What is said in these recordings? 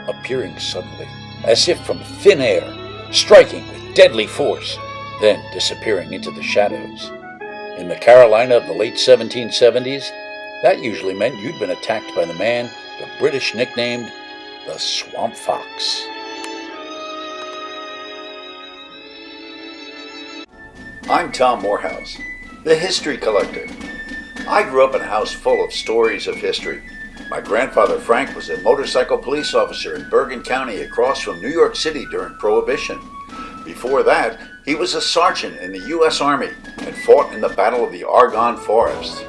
appearing suddenly, as if from thin air, striking with deadly force, then disappearing into the shadows. In the Carolina of the late 1770s, that usually meant you'd been attacked by the man the British nicknamed the Swamp Fox. I'm Tom Morehouse, the History Collector. I grew up in a house full of stories of history. My grandfather Frank was a motorcycle police officer in Bergen County across from New York City during Prohibition. Before that, he was a sergeant in the U.S. Army and fought in the Battle of the Argonne Forest.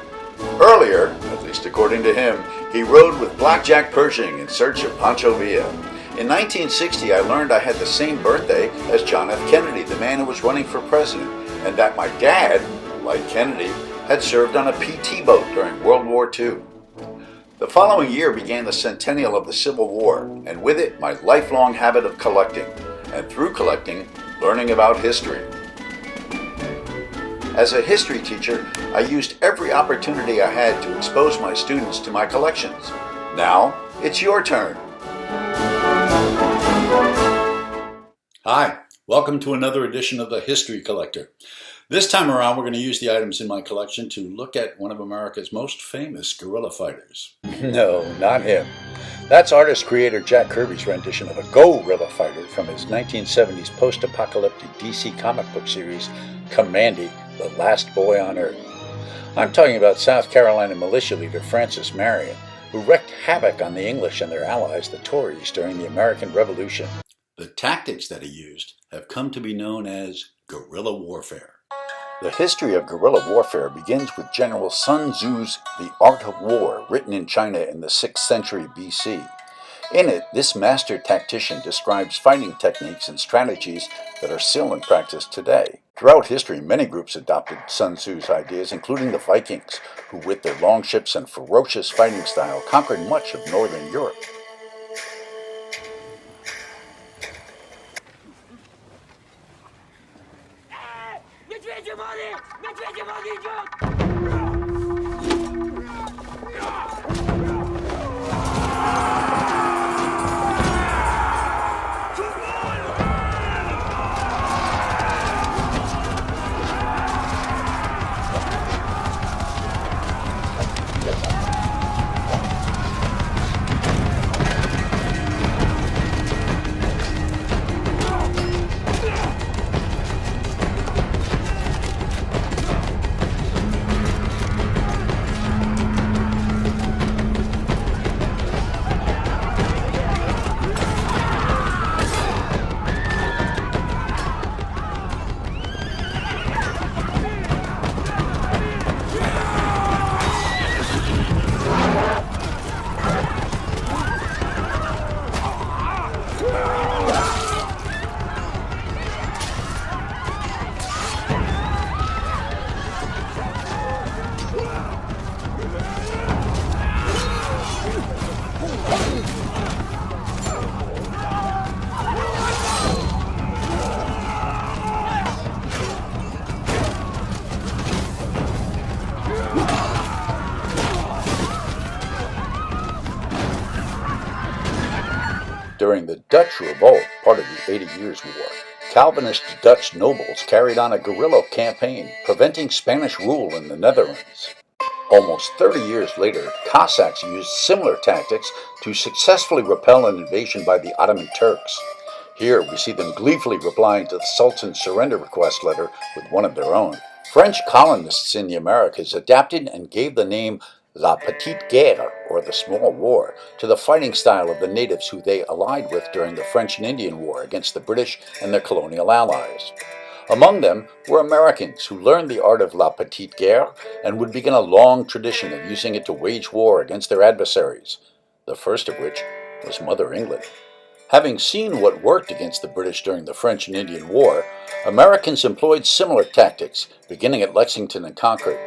Earlier, at least according to him, he rode with Blackjack Pershing in search of Pancho Villa. In 1960, I learned I had the same birthday as John F. Kennedy, the man who was running for president, and that my dad, like Kennedy, had served on a PT boat during World War II. The following year began the centennial of the Civil War, and with it, my lifelong habit of collecting, and through collecting, learning about history. As a history teacher, I used every opportunity I had to expose my students to my collections. Now, it's your turn. Hi, welcome to another edition of the History Collector. This time around, we're going to use the items in my collection to look at one of America's most famous guerrilla fighters. No, not him. That's artist-creator Jack Kirby's rendition of a guerrilla fighter from his 1970s post-apocalyptic DC comic book series, Commandy, the Last Boy on Earth. I'm talking about South Carolina militia leader Francis Marion, who wreaked havoc on the English and their allies, the Tories, during the American Revolution. The tactics that he used have come to be known as guerrilla warfare. The history of guerrilla warfare begins with General Sun Tzu's The Art of War, written in China in the 6th century BC. In it, this master tactician describes fighting techniques and strategies that are still in practice today. Throughout history, many groups adopted Sun Tzu's ideas, including the Vikings, who with their long ships and ferocious fighting style conquered much of northern Europe. During the Dutch Revolt, part of the 80 Years' War, Calvinist Dutch nobles carried on a guerrilla campaign, preventing Spanish rule in the Netherlands. Almost 30 years later, Cossacks used similar tactics to successfully repel an invasion by the Ottoman Turks. Here we see them gleefully replying to the Sultan's surrender request letter with one of their own. French colonists in the Americas adapted and gave the name La Petite Guerre, or the Small War, to the fighting style of the natives who they allied with during the French and Indian War against the British and their colonial allies. Among them were Americans who learned the art of La Petite Guerre and would begin a long tradition of using it to wage war against their adversaries, the first of which was Mother England. Having seen what worked against the British during the French and Indian War, Americans employed similar tactics, beginning at Lexington and Concord.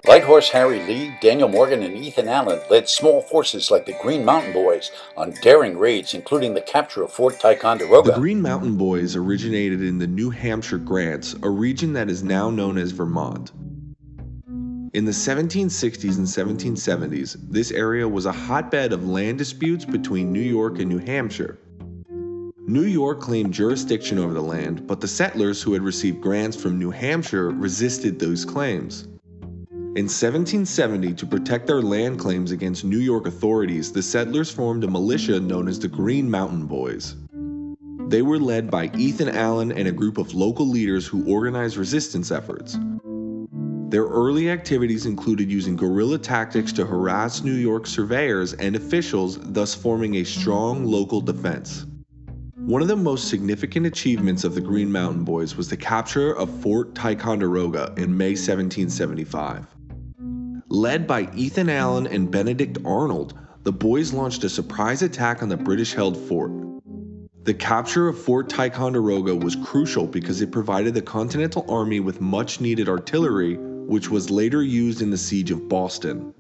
Light Horse Harry Lee, Daniel Morgan, and Ethan Allen led small forces like the Green Mountain Boys on daring raids, including the capture of Fort Ticonderoga. The Green Mountain Boys originated in the New Hampshire Grants, a region that is now known as Vermont. In the 1760s and 1770s, this area was a hotbed of land disputes between New York and New Hampshire. New York claimed jurisdiction over the land, but the settlers who had received grants from New Hampshire resisted those claims. In 1770, to protect their land claims against New York authorities, the settlers formed a militia known as the Green Mountain Boys. They were led by Ethan Allen and a group of local leaders who organized resistance efforts. Their early activities included using guerrilla tactics to harass New York surveyors and officials, thus forming a strong local defense. One of the most significant achievements of the Green Mountain Boys was the capture of Fort Ticonderoga in May 1775. Led by Ethan Allen and Benedict Arnold, the boys launched a surprise attack on the British-held fort. The capture of Fort Ticonderoga was crucial because it provided the Continental Army with much-needed artillery, which was later used in the siege of Boston.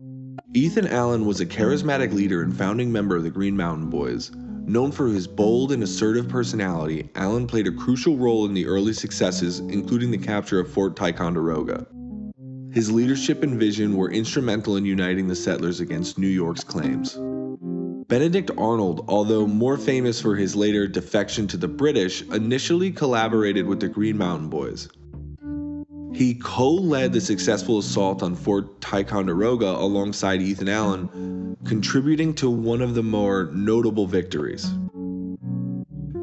Ethan Allen was a charismatic leader and founding member of the Green Mountain Boys. Known for his bold and assertive personality, Allen played a crucial role in the early successes, including the capture of Fort Ticonderoga. His leadership and vision were instrumental in uniting the settlers against New York's claims. Benedict Arnold, although more famous for his later defection to the British, initially collaborated with the Green Mountain Boys. He co-led the successful assault on Fort Ticonderoga alongside Ethan Allen, contributing to one of the more notable victories.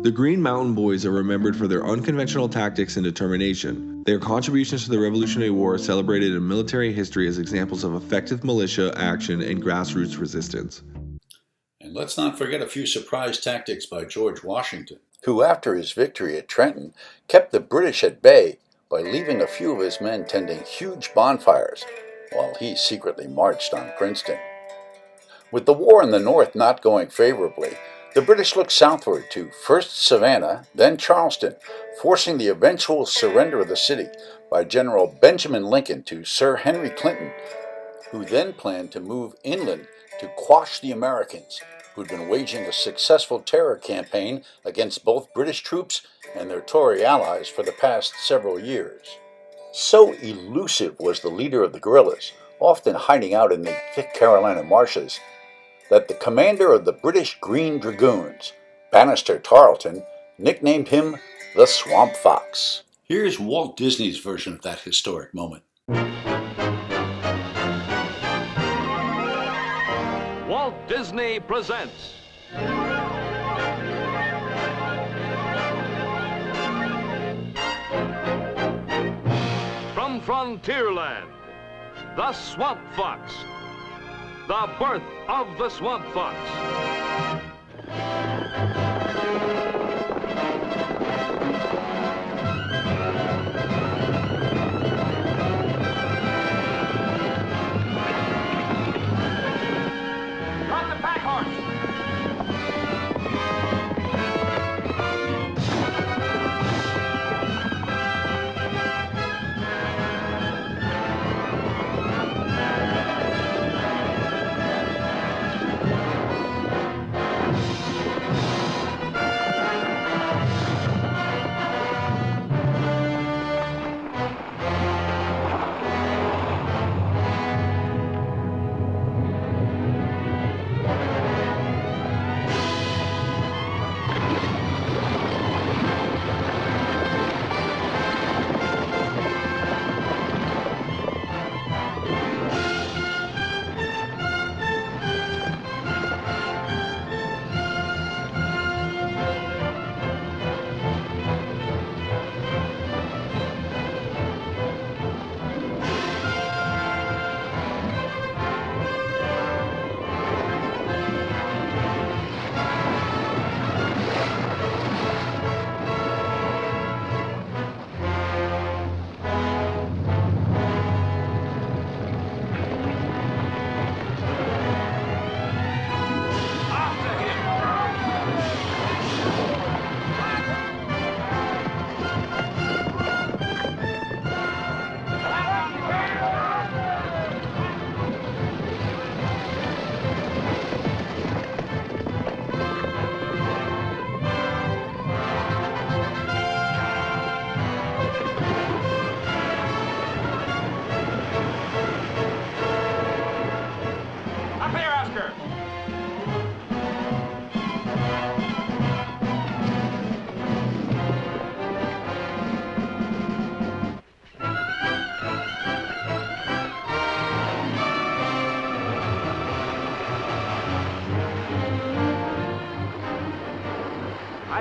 The Green Mountain Boys are remembered for their unconventional tactics and determination. Their contributions to the Revolutionary War are celebrated in military history as examples of effective militia action and grassroots resistance. And let's not forget a few surprise tactics by George Washington, who after his victory at Trenton kept the British at bay by leaving a few of his men tending huge bonfires while he secretly marched on Princeton. With the war in the North not going favorably, the British looked southward to first Savannah, then Charleston, forcing the eventual surrender of the city by General Benjamin Lincoln to Sir Henry Clinton, who then planned to move inland to quash the Americans, who'd been waging a successful terror campaign against both British troops and their Tory allies for the past several years. So elusive was the leader of the guerrillas, often hiding out in the thick Carolina marshes, that the commander of the British Green Dragoons, Banastre Tarleton, nicknamed him the Swamp Fox. Here's Walt Disney's version of that historic moment. Walt Disney presents From Frontierland, the Swamp Fox. The birth of the Swamp Fox. Run the pack horse.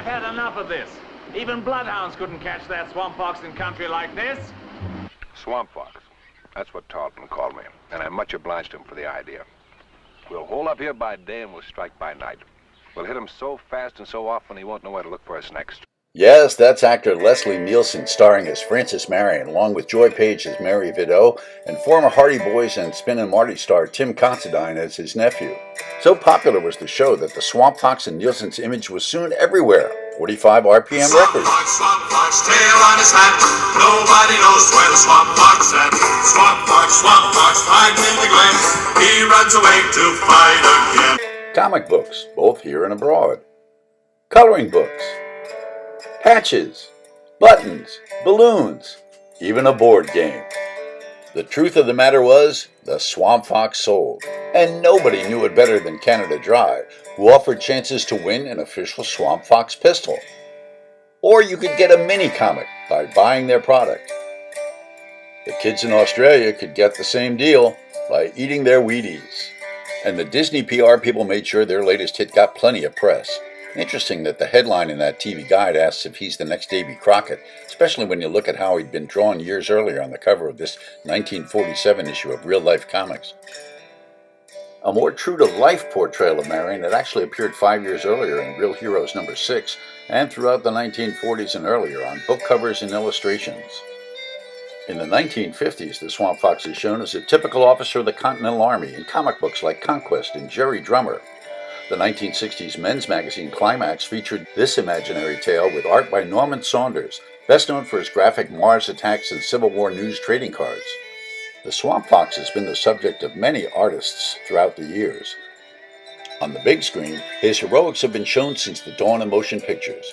I've had enough of this. Even bloodhounds couldn't catch that swamp fox in country like this. Swamp fox. That's what Tarleton called me, and I'm much obliged to him for the idea. We'll hole up here by day and we'll strike by night. We'll hit him so fast and so often he won't know where to look for us next. Yes, that's actor Leslie Nielsen starring as Francis Marion, along with Joy Page as Mary Vidot, and former Hardy Boys and Spin and Marty star Tim Considine as his nephew. So popular was the show that the Swamp Fox in Nielsen's image was soon everywhere. 45 RPM records. Swamp Fox, tail on his hat. Nobody knows where the Swamp Fox at. Swamp Fox, hides in the glen. He runs away to fight again. Comic books, both here and abroad. Coloring books. Patches, buttons, balloons, even a board game. The truth of the matter was, the Swamp Fox sold, and nobody knew it better than Canada Dry, who offered chances to win an official Swamp Fox pistol. Or you could get a mini comic by buying their product. The kids in Australia could get the same deal by eating their Wheaties. And the Disney PR people made sure their latest hit got plenty of press. Interesting that the headline in that TV guide asks if he's the next Davy Crockett, especially when you look at how he'd been drawn years earlier on the cover of this 1947 issue of Real Life Comics. A more true-to-life portrayal of Marion had actually appeared 5 years earlier in Real Heroes #6 and throughout the 1940s and earlier on book covers and illustrations. In the 1950s, the Swamp Fox is shown as a typical officer of the Continental Army in comic books like Conquest and Jerry Drummer. The 1960s men's magazine Climax featured this imaginary tale with art by Norman Saunders, best known for his graphic Mars attacks and Civil War news trading cards. The Swamp Fox has been the subject of many artists throughout the years. On the big screen, his heroics have been shown since the dawn of motion pictures.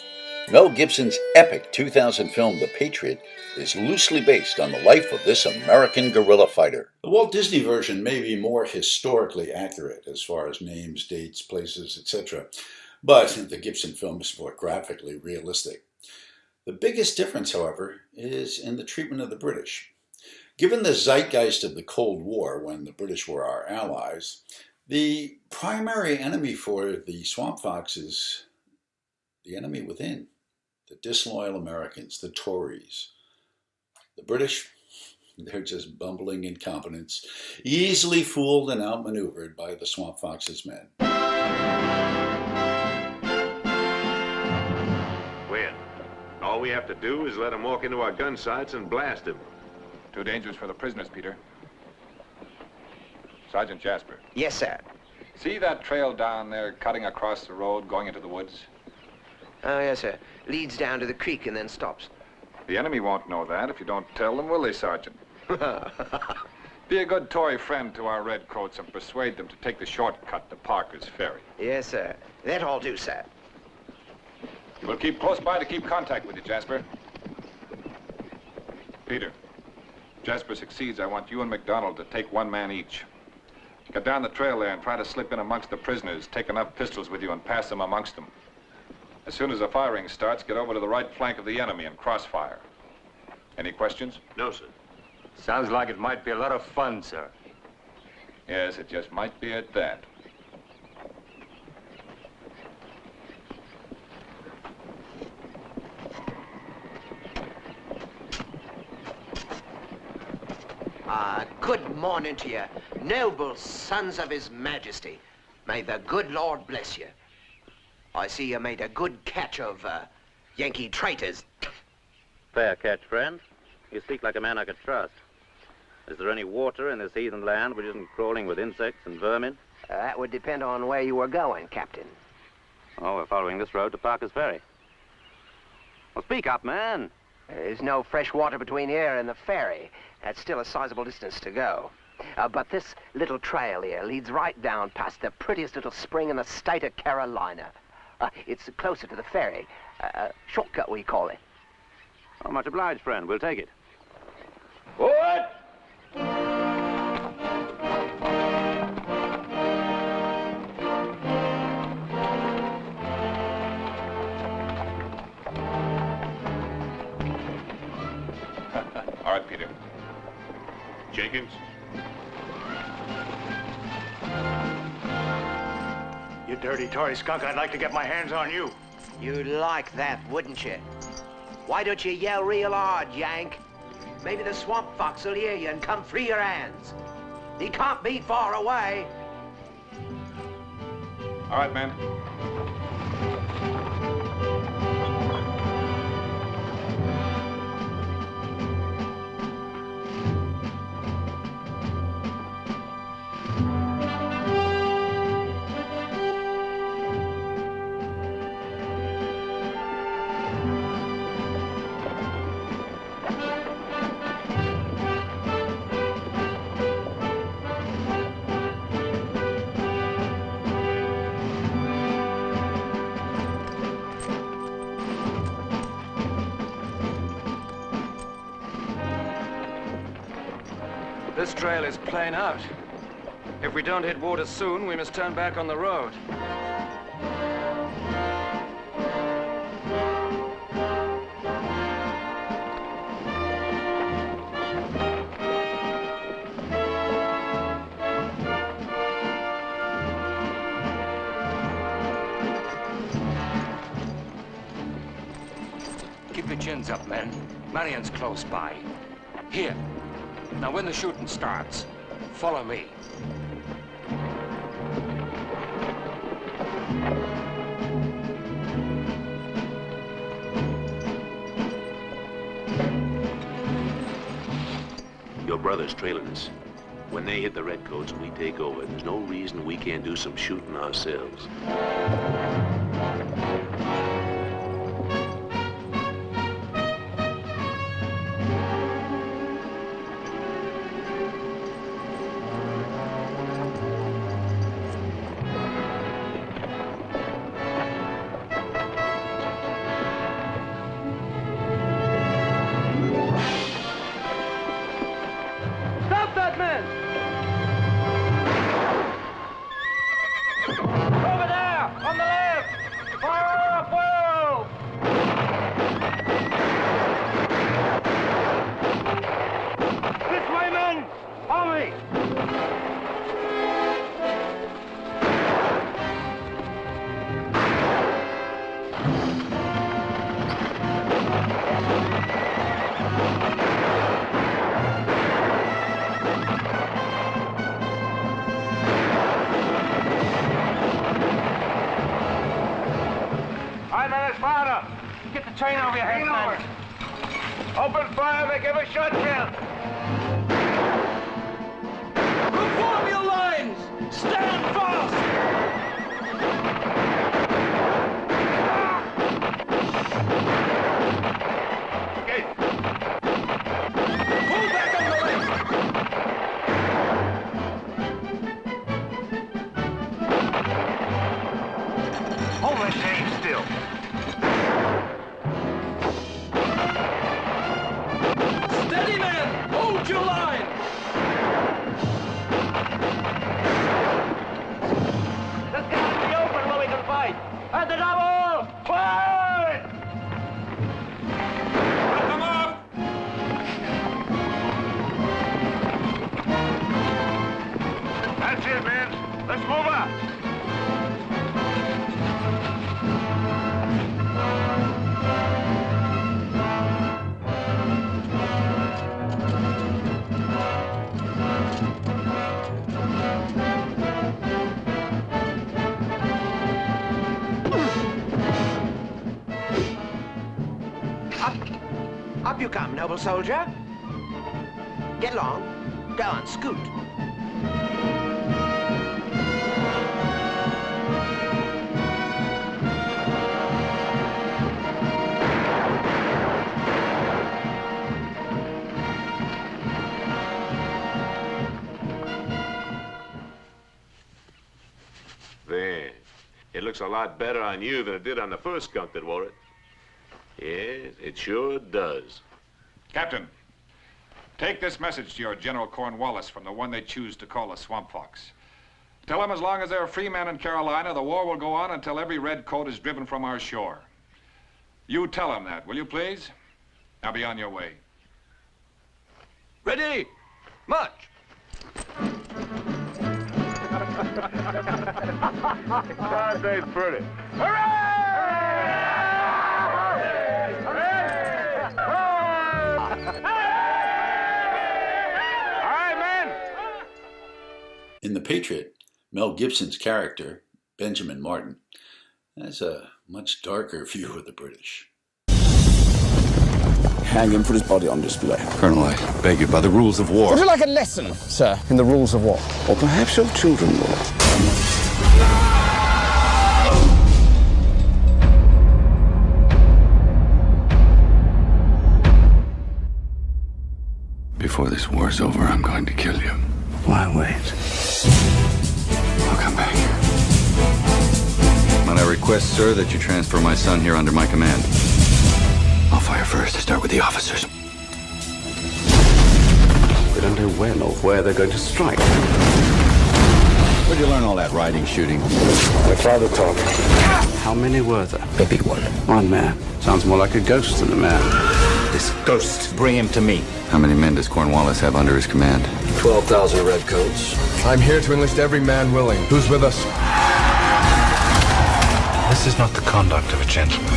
Mel Gibson's epic 2000 film The Patriot is loosely based on the life of this American guerrilla fighter. The Walt Disney version may be more historically accurate as far as names, dates, places, etc., but the Gibson film is more graphically realistic. The biggest difference, however, is in the treatment of the British. Given the zeitgeist of the Cold War, when the British were our allies, the primary enemy for the Swamp Fox is the enemy within. The disloyal Americans, the Tories. The British, they're just bumbling incompetents, easily fooled and outmaneuvered by the Swamp Fox's men. Win. All we have to do is let him walk into our gun sights and blast him. Too dangerous for the prisoners, Peter. Sergeant Jasper. Yes, sir. See that trail down there cutting across the road going into the woods? Oh, yes, sir. Leads down to the creek and then stops. The enemy won't know that if you don't tell them, will they, Sergeant? Be a good Tory friend to our redcoats and persuade them to take the shortcut to Parker's Ferry. Yes, sir. That all do, sir. We'll keep close by to keep contact with you, Jasper. Peter, if Jasper succeeds, I want you and McDonald to take one man each. Get down the trail there and try to slip in amongst the prisoners, take enough pistols with you and pass them amongst them. As soon as the firing starts, get over to the right flank of the enemy and crossfire. Any questions? No, sir. Sounds like it might be a lot of fun, sir. Yes, it just might be at that. Good morning to you, noble sons of His Majesty. May the good Lord bless you. I see you made a good catch of, Yankee traitors. Fair catch, friend. You speak like a man I could trust. Is there any water in this heathen land which isn't crawling with insects and vermin? That would depend on where you were going, Captain. Oh, we're following this road to Parker's Ferry. Well, speak up, man. There's no fresh water between here and the ferry. That's still a sizable distance to go. But this little trail here leads right down past the prettiest little spring in the state of Carolina. It's closer to the ferry. Shortcut, we call it. Oh, much obliged, friend. We'll take it. Forward! All right, Peter. Jenkins? You dirty Tory skunk, I'd like to get my hands on you. You'd like that, wouldn't you? Why don't you yell real hard, Yank? Maybe the swamp fox will hear you and come free your hands. He can't be far away. All right, men. This trail is plain out. If we don't hit water soon, we must turn back on the road. Keep your chins up, men. Marion's close by. Here. Now, when the shooting starts, follow me. Your brother's trailing us. When they hit the redcoats and we take over, there's no reason we can't do some shooting ourselves. Father, get the chain over your head, man. Open fire, they give a shot drill. Reform your lines! Stand fast! Okay. Pull back on the left! Hold that chain still. Steady, man! Hold your line! Let's get out in the open where we can fight! At the double! Forward! Come up! That's it, man. Let's move up! Up you come, noble soldier. Get along. Go on, scoot. There. It looks a lot better on you than it did on the first skunk that wore it. Yes, it sure does. Captain, take this message to your General Cornwallis from the one they choose to call a swamp fox. Tell him as long as there are free men in Carolina, the war will go on until every red coat is driven from our shore. You tell him that, will you please? Now be on your way. Ready! March! God, they pretty. Hooray! In The Patriot, Mel Gibson's character, Benjamin Martin, has a much darker view of the British. Hang him, put his body on display. Colonel, I beg you, by the rules of war. Would you like a lesson, sir, in the rules of war? Or perhaps your children will. Before this war's over, I'm going to kill you. Why wait? I'll come back. Might I request, sir, that you transfer my son here under my command? I'll fire first. Start with the officers. We don't know when or where they're going to strike. Where'd you learn all that riding, shooting? My father taught me. How many were there? A big one. One man. Sounds more like a ghost than a man. This ghost, bring him to me. How many men does Cornwallis have under his command? 12,000 redcoats. I'm here to enlist every man willing. Who's with us? This is not the conduct of a gentleman.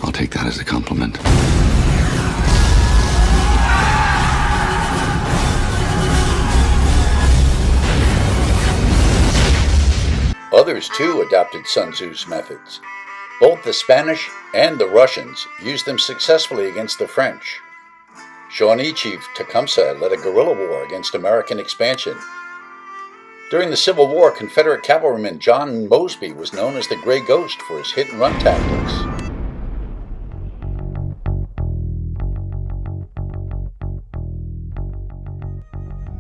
I'll take that as a compliment. Others, too, adopted Sun Tzu's methods. Both the Spanish and the Russians used them successfully against the French. Shawnee Chief Tecumseh led a guerrilla war against American expansion. During the Civil War, Confederate cavalryman John Mosby was known as the Gray Ghost for his hit-and-run tactics.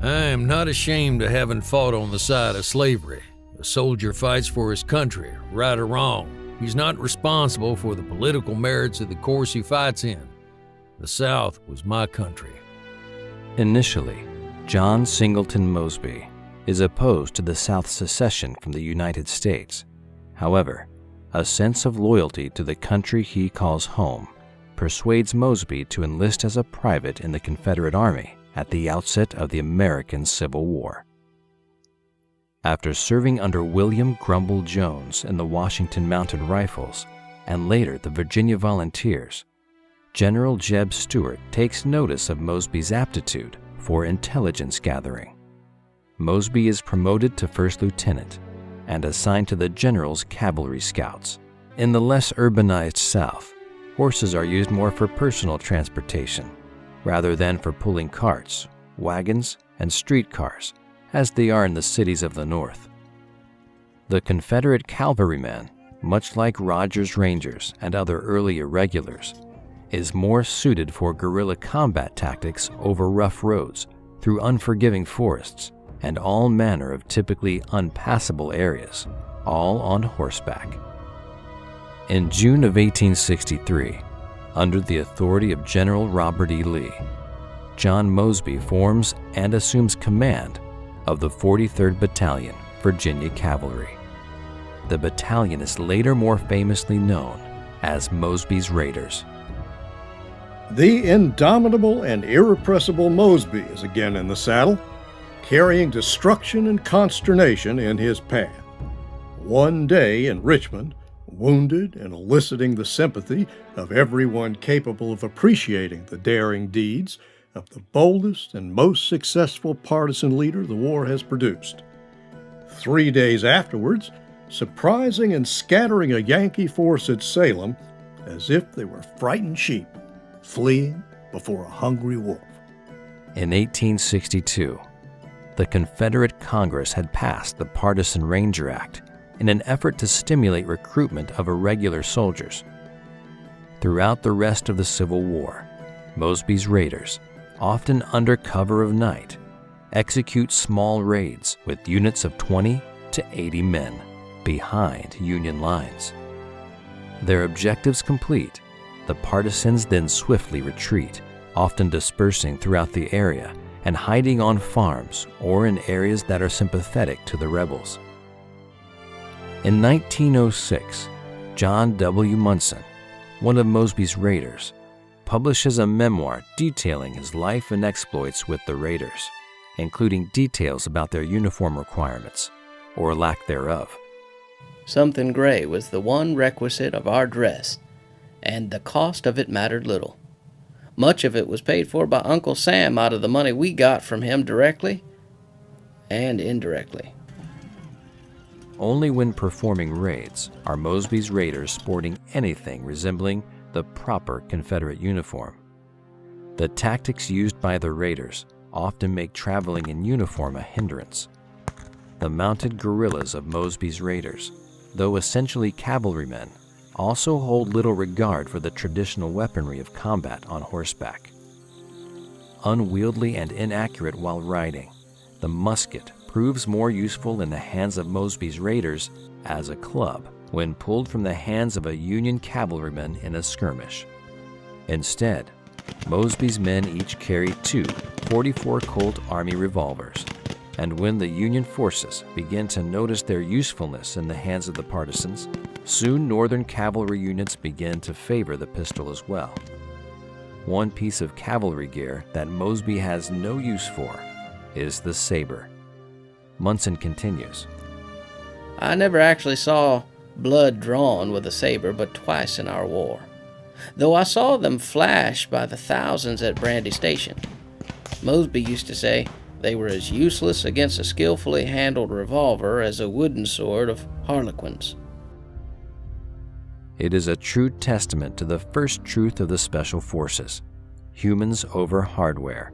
I am not ashamed of having fought on the side of slavery. A soldier fights for his country, right or wrong. He's not responsible for the political merits of the course he fights in. The South was my country. Initially, John Singleton Mosby is opposed to the South's secession from the United States. However, a sense of loyalty to the country he calls home persuades Mosby to enlist as a private in the Confederate Army at the outset of the American Civil War. After serving under William Grumble Jones in the Washington Mounted Rifles and later the Virginia Volunteers, General Jeb Stuart takes notice of Mosby's aptitude for intelligence gathering. Mosby is promoted to first lieutenant and assigned to the general's cavalry scouts. In the less urbanized South, horses are used more for personal transportation rather than for pulling carts, wagons, and streetcars, as they are in the cities of the North. The Confederate cavalryman, much like Rogers Rangers and other early irregulars, is more suited for guerrilla combat tactics over rough roads, through unforgiving forests, and all manner of typically unpassable areas, all on horseback. In June of 1863, under the authority of General Robert E. Lee, John Mosby forms and assumes command of the 43rd Battalion, Virginia Cavalry. The battalion is later more famously known as Mosby's Raiders. The indomitable and irrepressible Mosby is again in the saddle, carrying destruction and consternation in his path. One day in Richmond, wounded and eliciting the sympathy of everyone capable of appreciating the daring deeds of the boldest and most successful partisan leader the war has produced. 3 days afterwards, surprising and scattering a Yankee force at Salem as if they were frightened sheep fleeing before a hungry wolf. In 1862, the Confederate Congress had passed the Partisan Ranger Act in an effort to stimulate recruitment of irregular soldiers. Throughout the rest of the Civil War, Mosby's Raiders, often under cover of night, execute small raids with units of 20 to 80 men behind Union lines. Their objectives complete, the partisans then swiftly retreat, often dispersing throughout the area and hiding on farms or in areas that are sympathetic to the rebels. In 1906, John W. Munson, one of Mosby's raiders, publishes a memoir detailing his life and exploits with the raiders, including details about their uniform requirements, or lack thereof. Something gray was the one requisite of our dress, and the cost of it mattered little. Much of it was paid for by Uncle Sam out of the money we got from him directly, and indirectly. Only when performing raids are Mosby's raiders sporting anything resembling the proper Confederate uniform. The tactics used by the raiders often make traveling in uniform a hindrance. The mounted guerrillas of Mosby's raiders, though essentially cavalrymen, also hold little regard for the traditional weaponry of combat on horseback. Unwieldy and inaccurate while riding, the musket proves more useful in the hands of Mosby's raiders as a club when pulled from the hands of a Union cavalryman in a skirmish. Instead, Mosby's men each carried two 44 Colt Army revolvers, and when the Union forces began to notice their usefulness in the hands of the partisans, soon Northern cavalry units began to favor the pistol as well. One piece of cavalry gear that Mosby has no use for is the saber. Munson continues, I never actually saw blood drawn with a saber but twice in our war, though I saw them flash by the thousands at Brandy Station. Mosby used to say they were as useless against a skillfully handled revolver as a wooden sword of Harlequin's. It is a true testament to the first truth of the Special Forces: humans over hardware.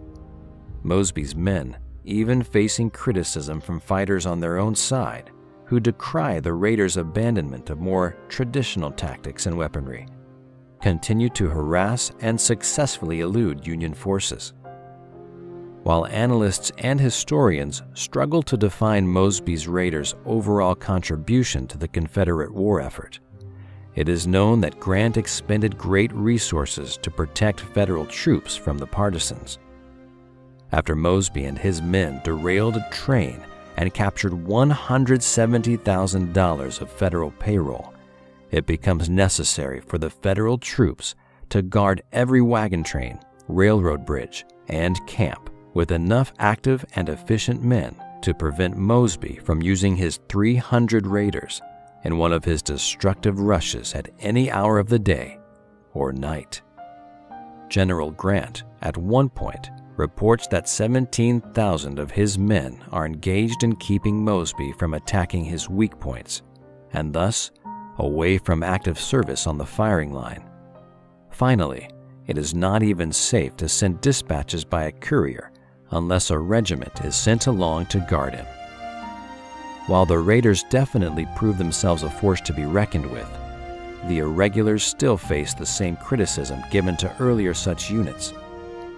Mosby's men, even facing criticism from fighters on their own side, who decry the raiders' abandonment of more traditional tactics and weaponry, continue to harass and successfully elude Union forces. While analysts and historians struggle to define Mosby's raiders' overall contribution to the Confederate war effort, it is known that Grant expended great resources to protect Federal troops from the partisans. After Mosby and his men derailed a train and captured $170,000 of Federal payroll, it becomes necessary for the Federal troops to guard every wagon train, railroad bridge, and camp with enough active and efficient men to prevent Mosby from using his 300 raiders in one of his destructive rushes at any hour of the day or night. General Grant, at one point, reports that 17,000 of his men are engaged in keeping Mosby from attacking his weak points, and thus away from active service on the firing line. Finally, it is not even safe to send dispatches by a courier unless a regiment is sent along to guard him. While the raiders definitely prove themselves a force to be reckoned with, the irregulars still face the same criticism given to earlier such units.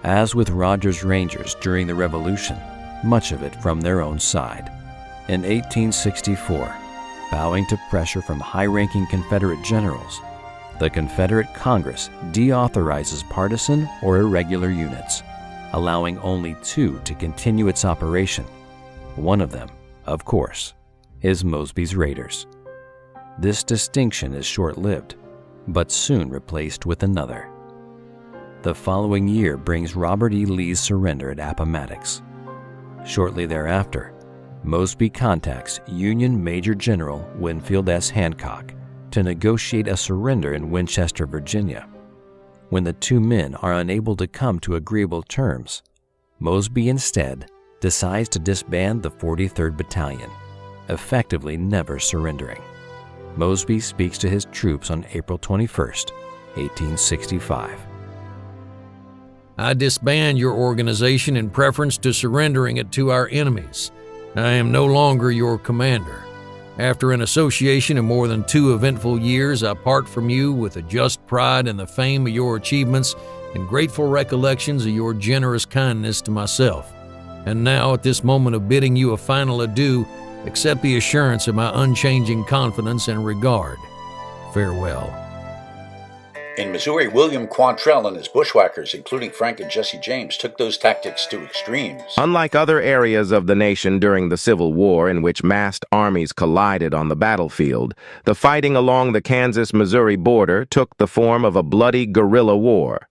As with Rogers' Rangers during the Revolution, much of it from their own side. In 1864, bowing to pressure from high-ranking Confederate generals, the Confederate Congress deauthorizes partisan or irregular units, allowing only two to continue its operation. One of them, of course, is Mosby's Raiders. This distinction is short-lived, but soon replaced with another. The following year brings Robert E. Lee's surrender at Appomattox. Shortly thereafter, Mosby contacts Union Major General Winfield S. Hancock to negotiate a surrender in Winchester, Virginia. When the two men are unable to come to agreeable terms, Mosby instead decides to disband the 43rd Battalion, effectively never surrendering. Mosby speaks to his troops on April 21, 1865. I disband your organization in preference to surrendering it to our enemies. I am no longer your commander. After an association of more than 2 eventful years, I part from you with a just pride in the fame of your achievements and grateful recollections of your generous kindness to myself. And now, at this moment of bidding you a final adieu, accept the assurance of my unchanging confidence and regard. Farewell. In Missouri, William Quantrell and his bushwhackers, including Frank and Jesse James, took those tactics to extremes. Unlike other areas of the nation during the Civil War in which massed armies collided on the battlefield, the fighting along the Kansas-Missouri border took the form of a bloody guerrilla war.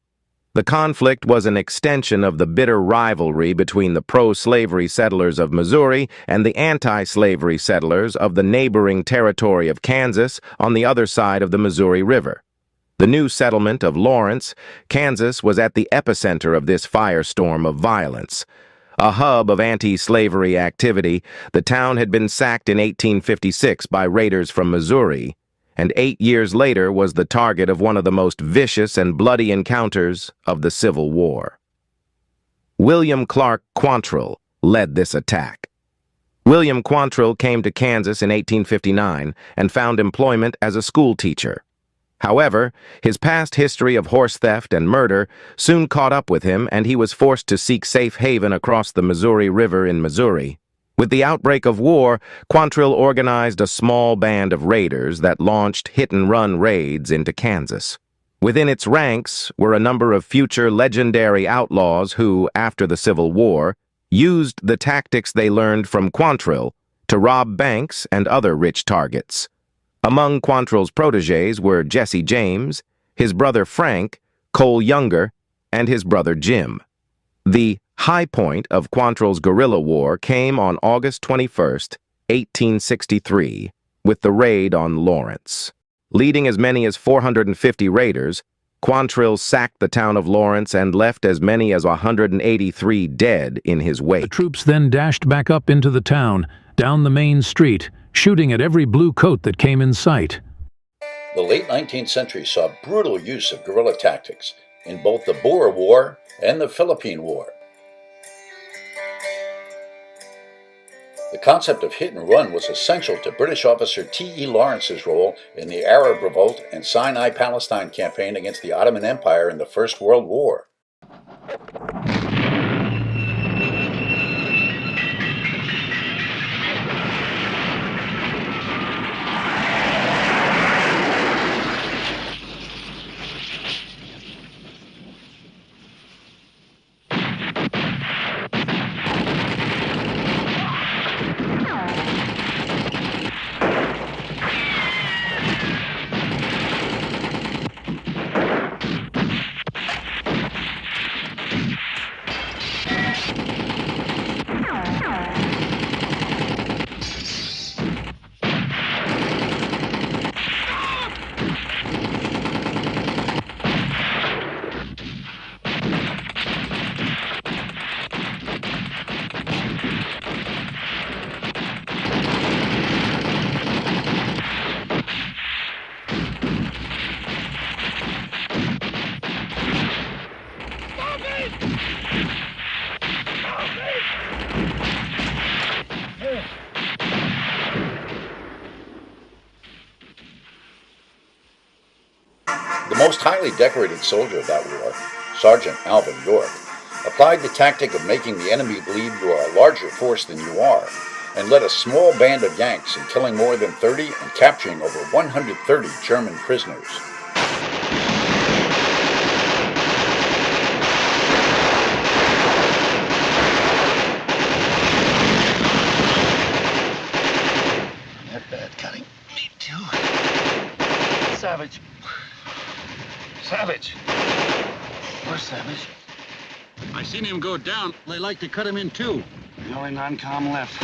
The conflict was an extension of the bitter rivalry between the pro-slavery settlers of Missouri and the anti-slavery settlers of the neighboring territory of Kansas on the other side of the Missouri River. The new settlement of Lawrence, Kansas, was at the epicenter of this firestorm of violence. A hub of anti-slavery activity, the town had been sacked in 1856 by raiders from Missouri, and 8 years later was the target of one of the most vicious and bloody encounters of the Civil War. William Clark Quantrill led this attack. William Quantrill came to Kansas in 1859 and found employment as a school teacher. However, his past history of horse theft and murder soon caught up with him, and he was forced to seek safe haven across the Missouri River in Missouri. With the outbreak of war, Quantrill organized a small band of raiders that launched hit-and-run raids into Kansas. Within its ranks were a number of future legendary outlaws who, after the Civil War, used the tactics they learned from Quantrill to rob banks and other rich targets. Among Quantrill's protégés were Jesse James, his brother Frank, Cole Younger, and his brother Jim. The high point of Quantrill's guerrilla war came on August 21st, 1863, with the raid on Lawrence. Leading as many as 450 raiders, Quantrill sacked the town of Lawrence and left as many as 183 dead in his wake. The troops then dashed back up into the town, down the main street, shooting at every blue coat that came in sight. The late 19th century saw brutal use of guerrilla tactics in both the Boer War and the Philippine War. The concept of hit and run was essential to British officer T.E. Lawrence's role in the Arab Revolt and Sinai-Palestine campaign against the Ottoman Empire in the First World War. The most highly decorated soldier of that war, Sergeant Alvin York, applied the tactic of making the enemy believe you are a larger force than you are, and led a small band of Yanks in killing more than 30 and capturing over 130 German prisoners. That bad cutting. Me too. Savage. Savage. Where's Savage? I seen him go down. They like to cut him in two. The only non-com left.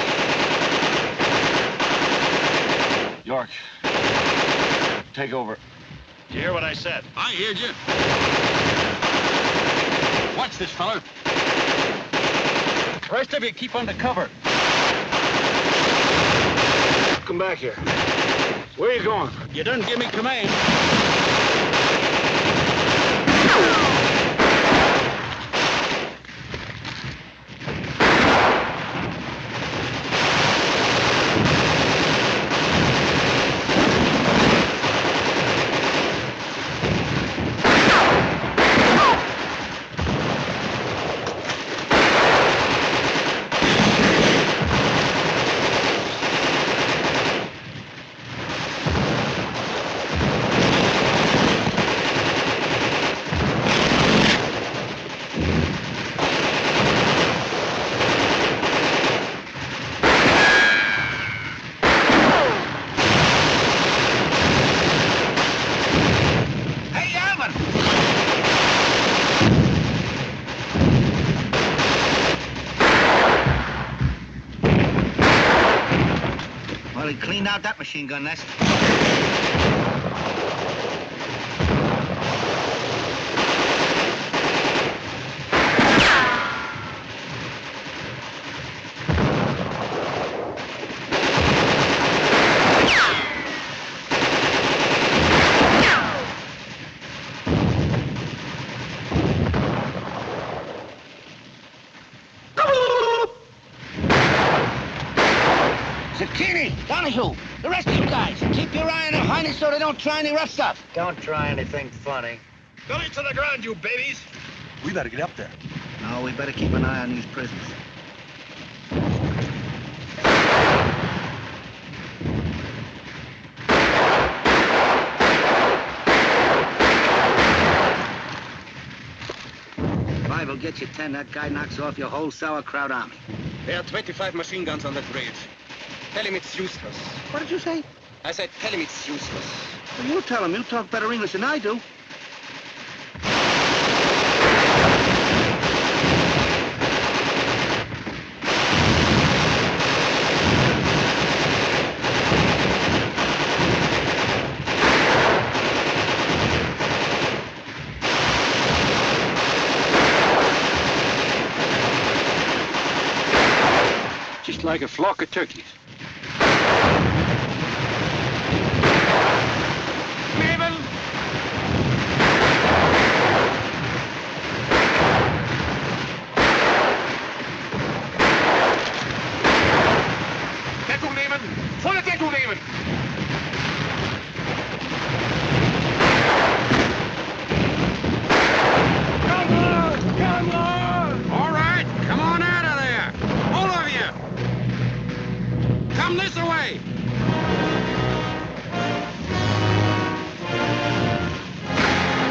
York. Take over. Did you hear what I said? I heard you. Watch this, fella. The rest of you keep under cover. Come back here. Where are you going? You done give me command. Well, he cleaned out that machine gun nest. Zucchini, Donahue, the rest of you guys, keep your eye on their highness so they don't try any rough stuff. Don't try anything funny. Belly to the ground, you babies. We better get up there. No, we better keep an eye on these prisoners. Five will get you 10. That guy knocks off your whole sauerkraut army. There are 25 machine guns on that bridge. Tell him it's useless. What did you say? I said tell him it's useless. Well, you tell him. You talk better English than I do. Just like a flock of turkeys. Mabel! Deckung nehmen! Volle Deckung nehmen! Come on! Come on! All right, come on out of there! All of you! Come this way!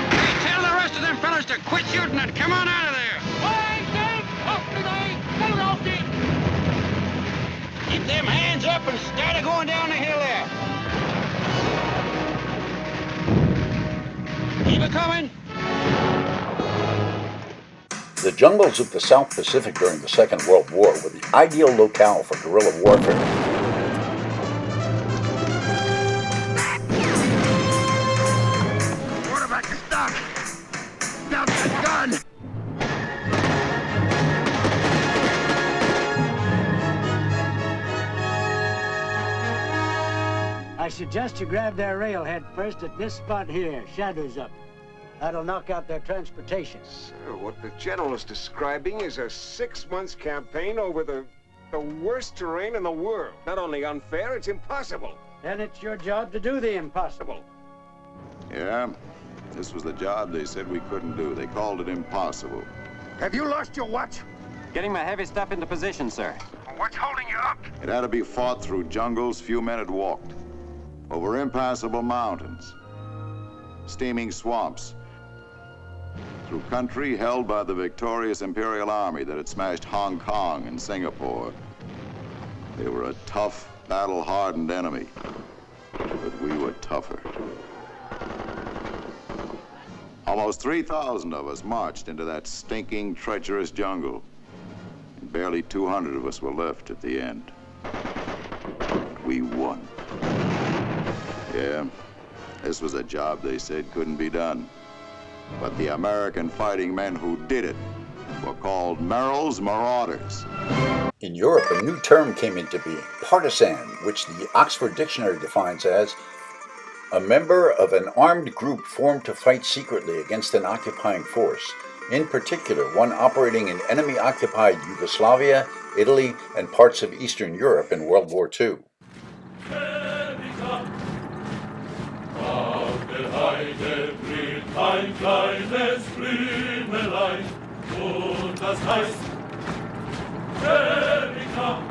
Hey, tell the rest of them fellas to quit shooting and come on out of there! Keep them hands up and start going down the hill there. Keep it coming. The jungles of the South Pacific during the Second World War were the ideal locale for guerrilla warfare. Quarterback is stuck. Down that gun. I suggest you grab their railhead first at this spot here. Shadows up. That'll knock out their transportation. Sir, what the general is describing is a 6 months campaign over the worst terrain in the world. Not only unfair, it's impossible. Then it's your job to do the impossible. Yeah, this was the job they said we couldn't do. They called it impossible. Have you lost your watch? Getting my heavy stuff into position, sir. What's holding you up? It had to be fought through jungles few men had walked, over impassable mountains, steaming swamps, through country held by the victorious Imperial Army that had smashed Hong Kong and Singapore. They were a tough, battle-hardened enemy, but we were tougher. Almost 3,000 of us marched into that stinking, treacherous jungle, and barely 200 of us were left at the end. We won. Yeah, this was a job they said couldn't be done. But the American fighting men who did it were called Merrill's Marauders. In Europe, a new term came into being, partisan, which the Oxford Dictionary defines as a member of an armed group formed to fight secretly against an occupying force, in particular one operating in enemy-occupied Yugoslavia, Italy, and parts of Eastern Europe in World War II. Ein kleines Blümelein, und das heißt Erika.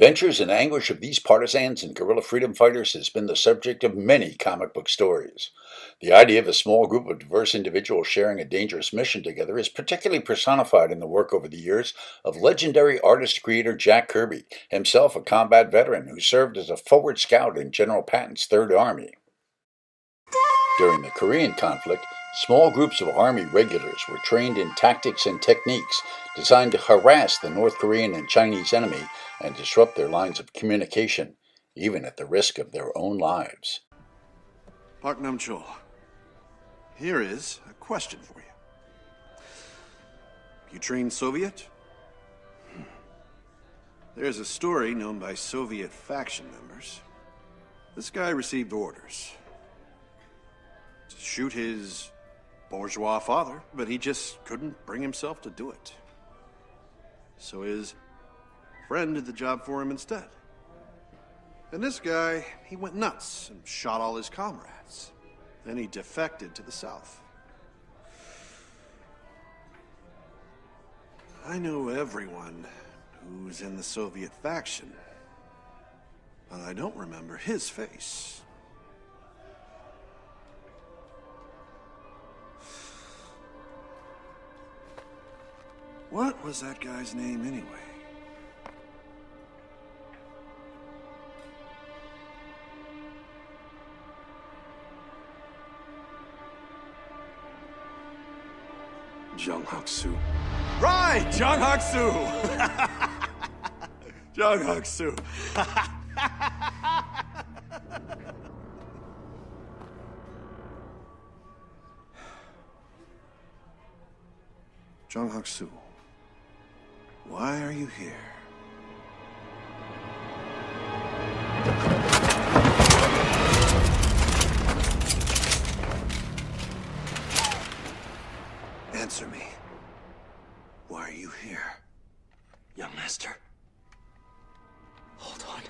adventures and anguish of these partisans and guerrilla freedom fighters has been the subject of many comic book stories. The idea of a small group of diverse individuals sharing a dangerous mission together is particularly personified in the work over the years of legendary artist-creator Jack Kirby, himself a combat veteran who served as a forward scout in General Patton's Third Army. During the Korean conflict, small groups of Army regulars were trained in tactics and techniques designed to harass the North Korean and Chinese enemy and disrupt their lines of communication, even at the risk of their own lives. Park Nam-chul, here is a question for you. You trained Soviet? There's a story known by Soviet faction members. This guy received orders to shoot his bourgeois father, but he just couldn't bring himself to do it. So his friend did the job for him instead. And this guy, he went nuts and shot all his comrades. Then he defected to the South. I know everyone who's in the Soviet faction, but I don't remember his face. What was that guy's name anyway? Jung Hak-soo. Right! Jung Hak-soo! Jung Hak-soo. Jung Hak-soo. Why are you here? Answer me. Why are you here? Young master. Hold on.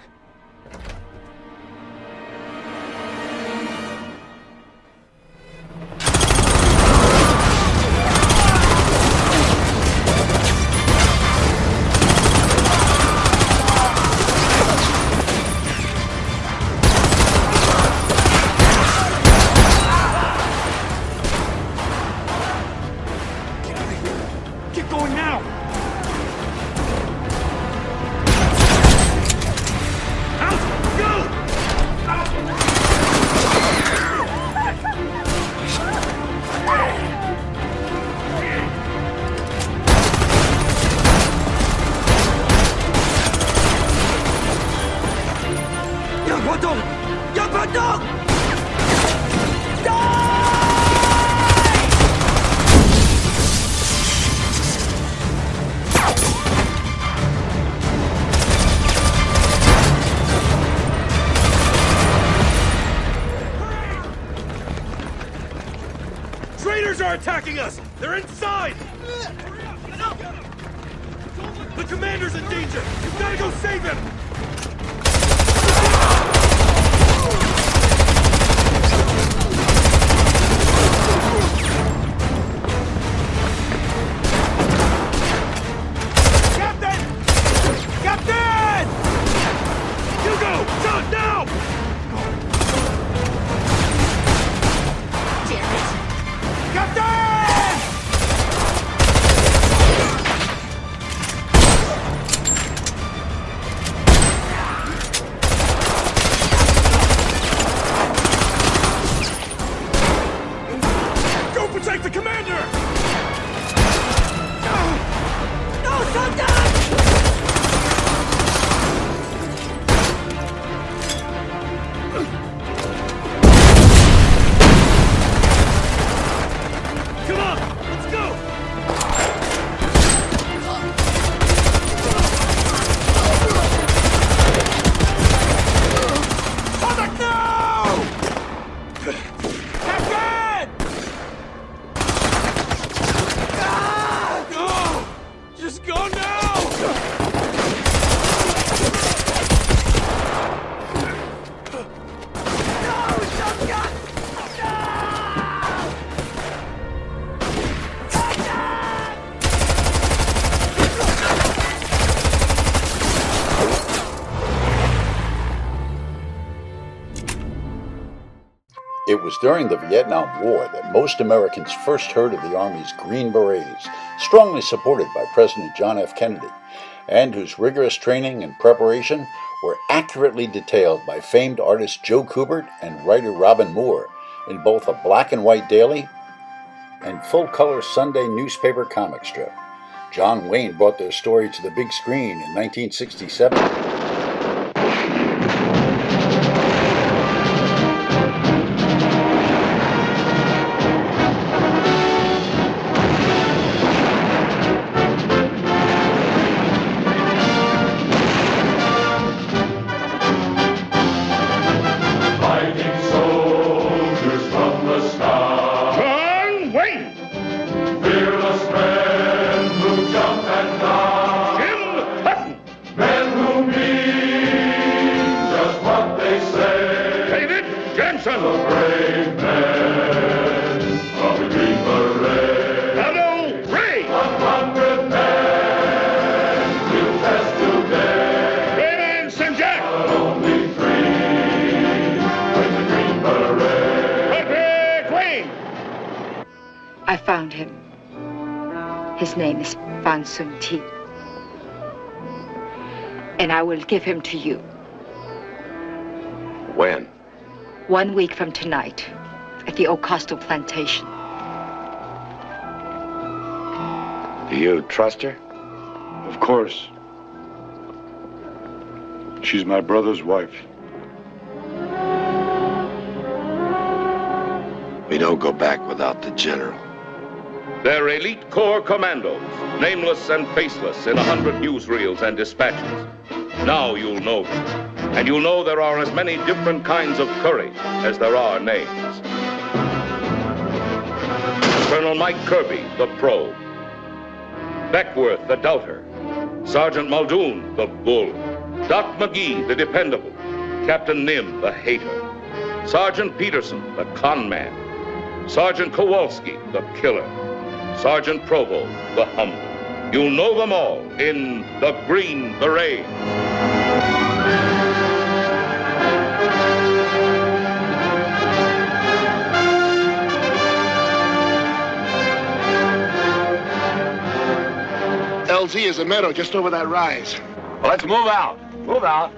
Traitors are attacking us! They're inside! The commander's in danger! You've got to go save him! Captain! Captain! Hugo! John, now! Damn it! Captain! It was during the Vietnam War that most Americans first heard of the Army's Green Berets, strongly supported by President John F. Kennedy, and whose rigorous training and preparation were accurately detailed by famed artist Joe Kubert and writer Robin Moore in both a black and white daily and full-color Sunday newspaper comic strip. John Wayne brought their story to the big screen in 1967. I found him. His name is Fan Sun Ti. And I will give him to you. When? 1 week from tonight, at the Ocosto plantation. Do you trust her? Of course. She's my brother's wife. We don't go back without the general. They're elite corps commandos, nameless and faceless in 100 newsreels and dispatches. Now you'll know them. And you'll know there are as many different kinds of courage as there are names. Colonel Mike Kirby, the pro. Beckworth, the doubter. Sergeant Muldoon, the bull. Doc McGee, the dependable. Captain Nim, the hater. Sergeant Peterson, the con man. Sergeant Kowalski, the killer. Sergeant Provo, the humble. You'll know them all in The Green Beret. LZ is a meadow just over that rise. Well, let's move out. Move out.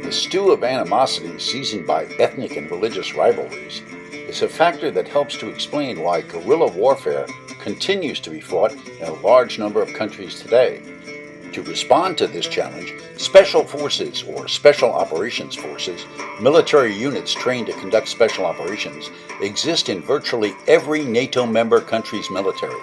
The stew of animosity seasoned by ethnic and religious rivalries is a factor that helps to explain why guerrilla warfare continues to be fought in a large number of countries today. To respond to this challenge, special forces or special operations forces, military units trained to conduct special operations, exist in virtually every NATO member country's military.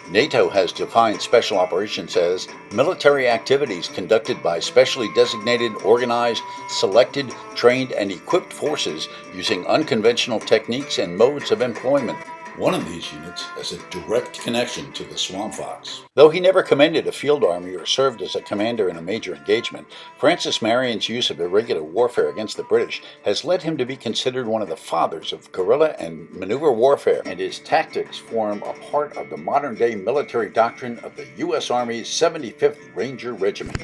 NATO has defined special operations as military activities conducted by specially designated, organized, selected, trained, and equipped forces using unconventional techniques and modes of employment. One of these units has a direct connection to the Swamp Fox. Though he never commanded a field army or served as a commander in a major engagement, Francis Marion's use of irregular warfare against the British has led him to be considered one of the fathers of guerrilla and maneuver warfare, and his tactics form a part of the modern-day military doctrine of the U.S. Army's 75th Ranger Regiment.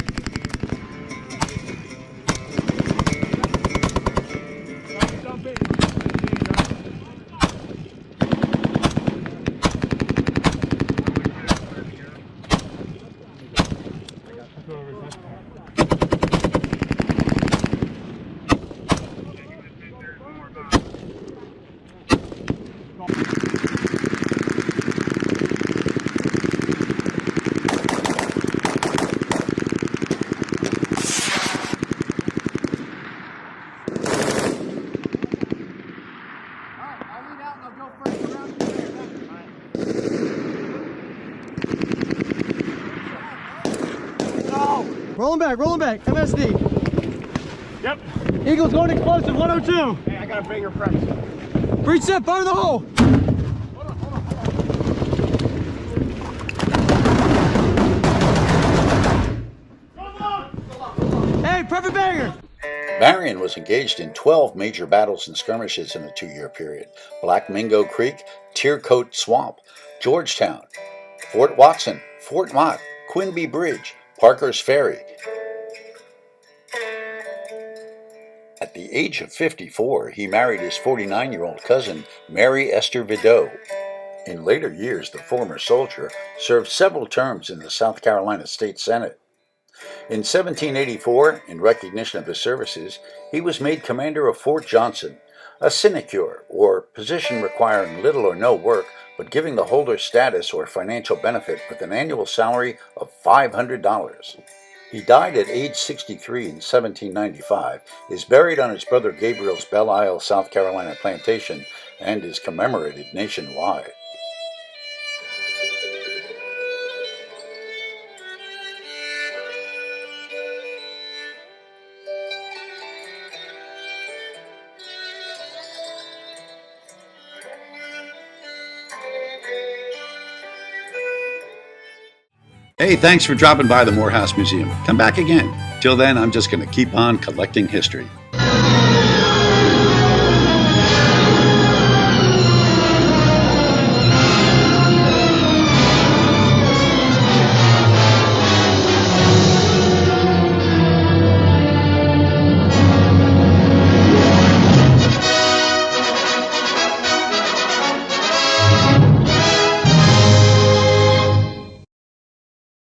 Rolling back, MSD. Yep. Eagle's going explosive, 102. Hey, I got a bigger press. Breach set, fire the hole. Hey, perfect banger. Marion was engaged in 12 major battles and skirmishes in a 2-year period. Black Mingo Creek, Tearcoat Swamp, Georgetown, Fort Watson, Fort Mott, Quinby Bridge, Parker's Ferry. At the age of 54, he married his 49-year-old cousin, Mary Esther Vidot. In later years, the former soldier served several terms in the South Carolina State Senate. In 1784, in recognition of his services, he was made commander of Fort Johnson, a sinecure, or position requiring little or no work, but giving the holder status or financial benefit with an annual salary of $500. He died at age 63 in 1795, is buried on his brother Gabriel's Belle Isle, South Carolina plantation, and is commemorated nationwide. Hey, thanks for dropping by the Morehouse Museum. Come back again. Till then, I'm just going to keep on collecting history.